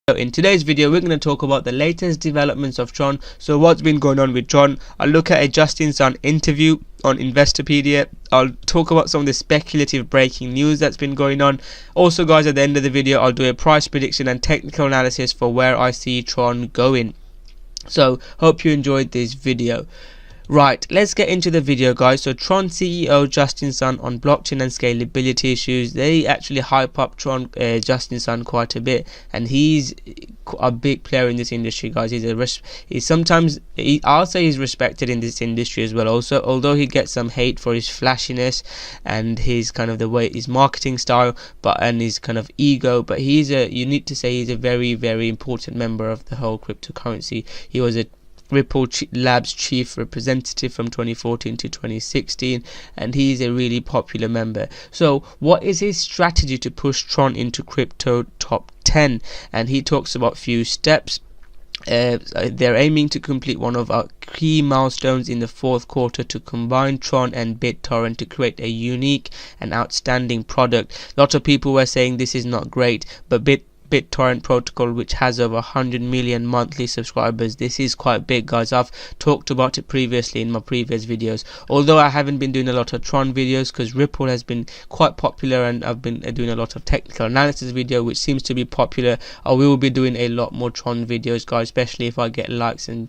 So in today's video we're going to talk about the latest developments of TRON. So what's been going on with TRON. I'll look at a Justin Sun interview on Investopedia. I'll talk about some of the speculative breaking news that's been going on. Also guys, at the end of the video I'll do a price prediction and technical analysis for where I see TRON going. So hope you enjoyed this video. Right, let's get into the video guys. So TRON CEO Justin Sun on blockchain and scalability issues. They actually hype up TRON Justin Sun quite a bit, and he's a big player in this industry guys. I'll say he's respected in this industry as well also, although he gets some hate for his flashiness and his kind of the way his marketing style and his kind of ego, but you need to say he's a very, very important member of the whole cryptocurrency. He was a Ripple Labs chief representative from 2014 to 2016, and he's a really popular member. So what is his strategy to push TRON into crypto top 10? And he talks about few steps. They're aiming to complete one of our key milestones in the fourth quarter to combine TRON and BitTorrent to create a unique and outstanding product. A lot of people were saying this is not great, but BitTorrent protocol, which has over 100 million monthly subscribers, this is quite big guys. I've talked about it previously in my previous videos, although I haven't been doing a lot of TRON videos because Ripple has been quite popular, and I've been doing a lot of technical analysis video which seems to be popular. I will be doing a lot more TRON videos guys, especially if I get likes and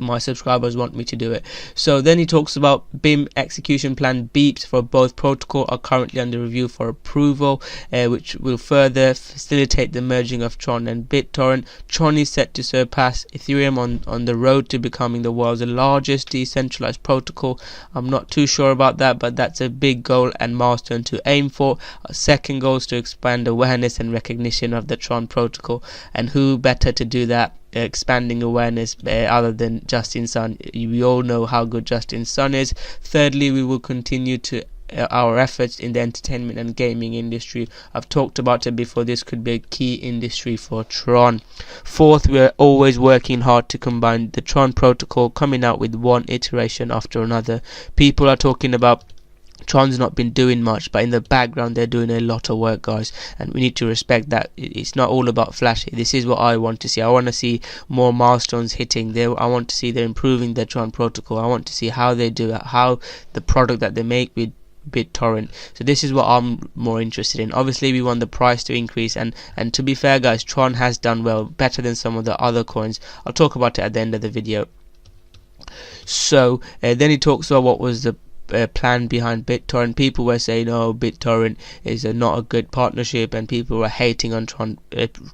my subscribers want me to do it. So then he talks about BIM execution plan beeps for both protocol are currently under review for approval, which will further facilitate the merging of TRON and BitTorrent. TRON is set to surpass Ethereum on the road to becoming the world's largest decentralized protocol. I'm not too sure about that, but that's a big goal and milestone to aim for. Our second goal is to expand awareness and recognition of the TRON protocol, and who better to do that, expanding awareness other than Justin Sun. We all know how good Justin Sun is. Thirdly, we will continue to our efforts in the entertainment and gaming industry. I've talked about it before, this could be a key industry for TRON. Fourth, we're always working hard to combine the TRON protocol, coming out with one iteration after another. People are talking about TRON's not been doing much, but in the background they're doing a lot of work guys, and we need to respect that. It's not all about flashy. This is what I want to see. I want to see more milestones hitting there. I want to see they're improving their TRON protocol. I want to see how they do it, how the product that they make with BitTorrent. So this is what I'm more interested in. Obviously we want the price to increase, and to be fair guys, TRON has done well, better than some of the other coins. I'll talk about it at the end of the video. So then he talks about what was the plan behind BitTorrent. People were saying, oh, BitTorrent is not a good partnership, and people were hating on TRON.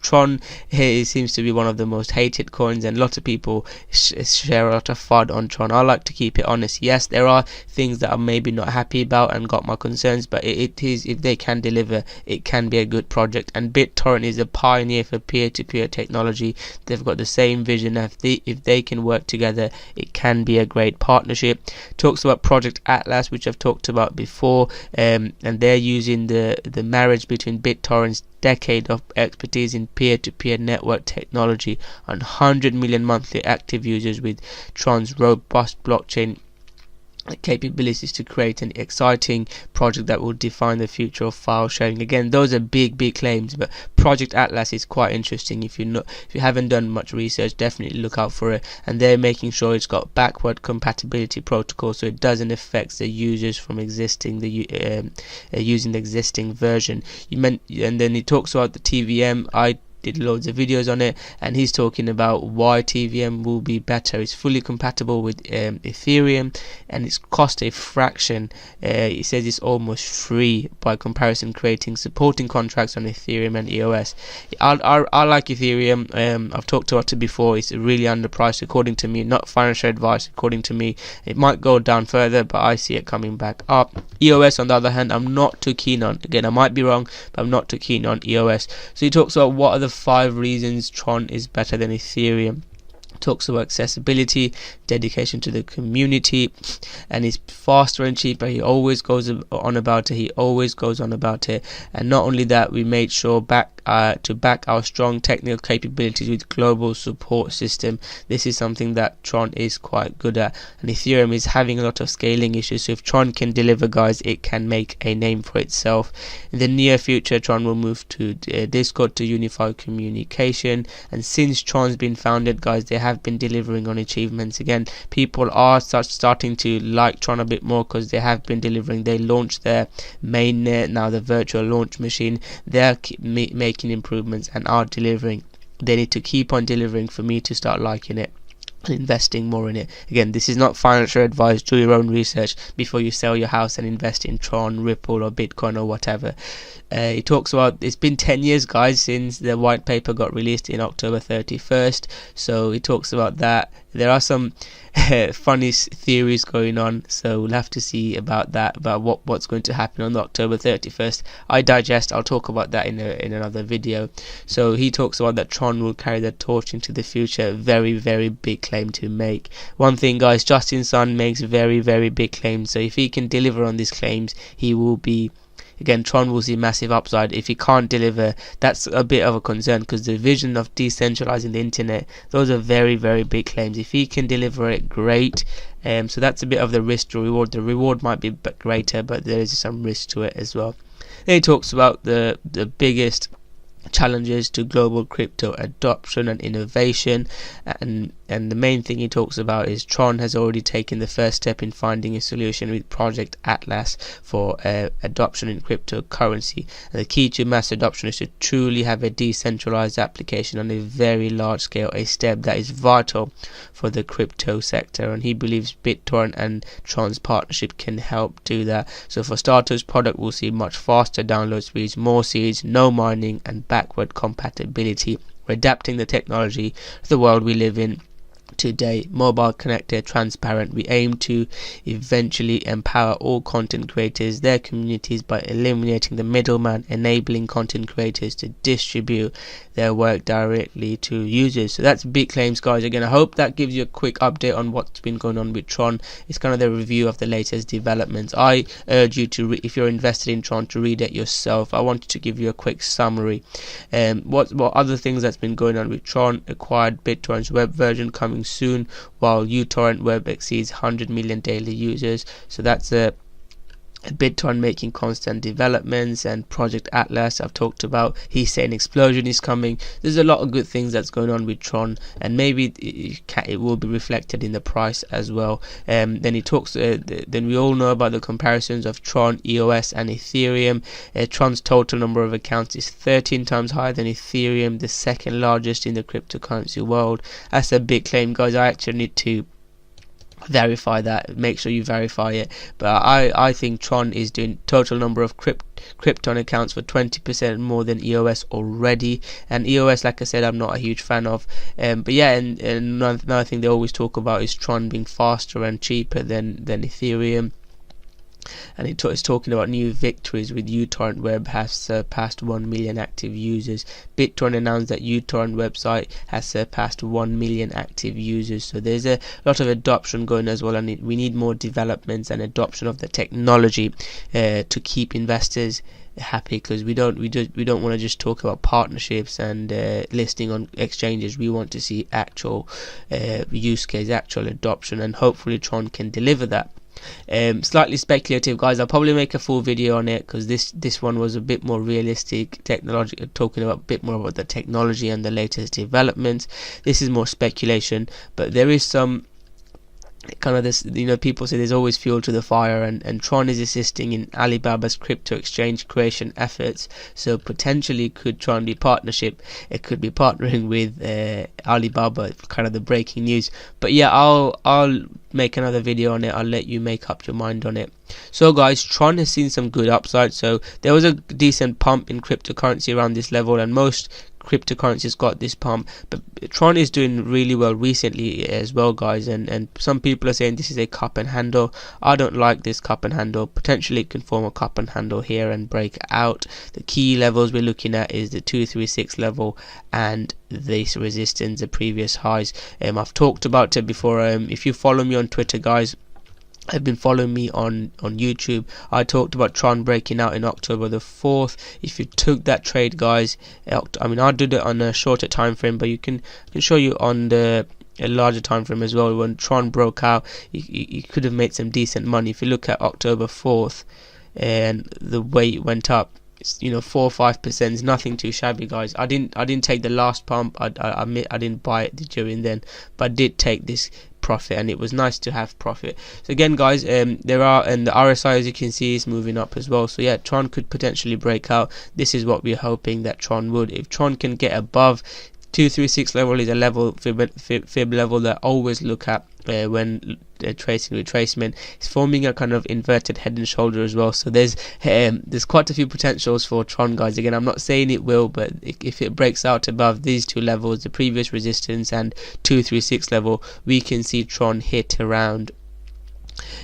TRON here seems to be one of the most hated coins, and lots of people share a lot of FUD on TRON. I like to keep it honest. Yes, there are things that I'm maybe not happy about and got my concerns, but it is, if they can deliver, it can be a good project. And BitTorrent is a pioneer for peer-to-peer technology. They've got the same vision. If they can work together, it can be a great partnership. Talks about Project Atlas, which I've talked about before, and they're using the marriage between BitTorrent's decade of expertise in peer-to-peer network technology and 100 million monthly active users with TRON's robust blockchain capabilities to create an exciting project that will define the future of file sharing. Again, those are big claims, but Project Atlas is quite interesting. If you haven't done much research, definitely look out for it. And they're making sure it's got backward compatibility protocol, so it doesn't affect the users from using the existing version. And then he talks about the TVM. I did loads of videos on it, and he's talking about why TVM will be better. It's fully compatible with Ethereum, and it's cost a fraction. He says it's almost free by comparison, supporting contracts on Ethereum and EOS. I like Ethereum. I've talked about it before. It's really underpriced according to me, not financial advice. According to me, it might go down further, but I see it coming back up. EOS on the other hand, I'm not too keen on. Again, I might be wrong, but I'm not too keen on EOS. So he talks about what are the 5 reasons TRON is better than Ethereum. Talks about accessibility, dedication to the community, and it's faster and cheaper. He always goes on about it. And not only that, we made sure to back our strong technical capabilities with global support system. This is something that Tron is quite good at, and Ethereum is having a lot of scaling issues, so if Tron can deliver, guys, it can make a name for itself. In the near future, Tron will move to Discord to unify communication, and since Tron's been founded, guys, they have been delivering on achievements. Again, people are starting to like Tron a bit more because they have been delivering. They launched their mainnet, now the virtual launch machine. They're making improvements and are delivering. They need to keep on delivering for me to start liking it and investing more in it. Again, this is not financial advice. Do your own research before you sell your house and invest in Tron, Ripple or Bitcoin or whatever. He talks about it's been 10 years, guys, since the white paper got released in October 31st, so he talks about that. There are some funny theories going on, so we'll have to see about that, about what's going to happen on October 31st. I'll talk about that in another video. So he talks about that Tron will carry the torch into the future. Very, very big claim to make. One thing, guys, Justin Sun makes very, very big claims, so if he can deliver on these claims, he will be, again, Tron will see massive upside. If he can't deliver, that's a bit of a concern, because the vision of decentralizing the internet, those are very, very big claims. If he can deliver it, great. So that's a bit of the risk to reward. The reward might be greater, but there is some risk to it as well. Then he talks about the biggest challenges to global crypto adoption and innovation, and the main thing he talks about is Tron has already taken the first step in finding a solution with Project Atlas for adoption in cryptocurrency. And the key to mass adoption is to truly have a decentralized application on a very large scale, a step that is vital for the crypto sector, and he believes BitTorrent and Tron's partnership can help do that. So for starters, product will see much faster download speeds, more seeds, no mining, and backward compatibility. We're adapting the technology to the world we live in today, mobile, connected, transparent. We aim to eventually empower all content creators, their communities, by eliminating the middleman, enabling content creators to distribute their work directly to users. So that's big claims, guys. Again, I hope that gives you a quick update on what's been going on with Tron. It's kind of the review of the latest developments. I urge you to, if you're invested in Tron, to read it yourself. I wanted to give you a quick summary. What other things that's been going on with Tron: acquired BitTorrent's web version coming soon, while uTorrent web exceeds 100 million daily users. So that's a BitTorrent making constant developments, and Project Atlas I've talked about. He's saying explosion is coming. There's a lot of good things that's going on with Tron, and maybe it will be reflected in the price as well. Then he talks. Then we all know about the comparisons of Tron, EOS, and Ethereum. Tron's total number of accounts is 13 times higher than Ethereum, the second largest in the cryptocurrency world. That's a big claim, guys. I actually need to verify that. Make sure you verify it, but I think Tron is doing total number of Krypton accounts for 20% more than EOS already. And EOS, like I said, I'm not a huge fan of, but yeah, and another thing they always talk about is Tron being faster and cheaper than Ethereum. And it's talking about new victories with uTorrent Web has surpassed 1 million active users. BitTorrent announced that uTorrent website has surpassed 1 million active users. So there's a lot of adoption going as well, and we need more developments and adoption of the technology to keep investors happy, because we don't want to just talk about partnerships and listing on exchanges. We want to see actual use case, actual adoption, and hopefully Tron can deliver that. Slightly speculative, guys. I'll probably make a full video on it, because this one was a bit more realistic, technology, talking about a bit more about the technology and the latest developments. This is more speculation, but there is some kind of this, people say there's always fuel to the fire, and Tron is assisting in Alibaba's crypto exchange creation efforts. So potentially, could Tron be partnership? It could be partnering with Alibaba, kind of the breaking news. But yeah, I'll make another video on it. I'll let you make up your mind on it. So guys, Tron has seen some good upside. So there was a decent pump in cryptocurrency around this level, and most cryptocurrencies got this pump, but TRON is doing really well recently as well, guys, and some people are saying this is a cup and handle. I don't like this cup and handle. Potentially it can form a cup and handle here and break out. The key levels we're looking at is the 236 level and this resistance, the previous highs. I've talked about it before. If you follow me on Twitter, guys, have been following me on YouTube, I talked about TRON breaking out in October the 4th. If you took that trade, guys, I mean, I did it on a shorter time frame, but I can show you on the a larger time frame as well. When TRON broke out, you could have made some decent money. If you look at October 4th and the way it went up, 4 or 5% is nothing too shabby, guys. I didn't take the last pump. I admit I didn't buy it during then, but I did take this profit, and it was nice to have profit. So again, guys, there are, and the RSI, as you can see, is moving up as well. So yeah, TRON could potentially break out. This is what we're hoping that TRON would. If TRON can get above 236 level, is a level fib level that I always look at when tracing retracement. It's forming a kind of inverted head and shoulder as well, so there's quite a few potentials for TRON, guys. Again, I'm not saying it will, but if it breaks out above these two levels, the previous resistance and 236 level, we can see TRON hit around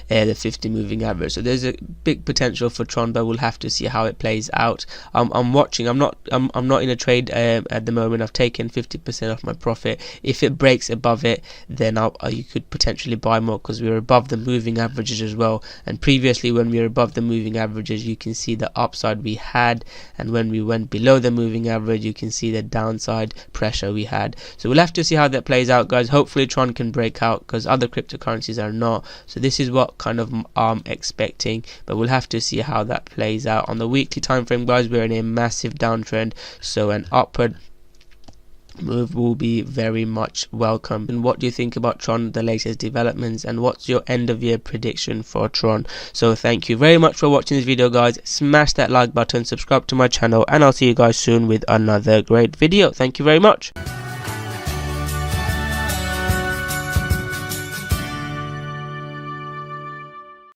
the 50 moving average. So there's a big potential for TRON, but we'll have to see how it plays out. I'm watching. I'm not in a trade at the moment. I've taken 50% of my profit. If it breaks above it, then you could potentially buy more, because we're above the moving averages as well. And previously, when we were above the moving averages, you can see the upside we had, and when we went below the moving average, you can see the downside pressure we had. So we'll have to see how that plays out, guys. Hopefully TRON can break out, because other cryptocurrencies are not. So this is what kind of I'm expecting, but we'll have to see how that plays out. On the weekly time frame, guys, we're in a massive downtrend, so an upward move will be very much welcome. And what do you think about TRON, the latest developments, and what's your end of year prediction for TRON? So thank you very much for watching this video, guys. Smash that like button, subscribe to my channel, and I'll see you guys soon with another great video. Thank you very much.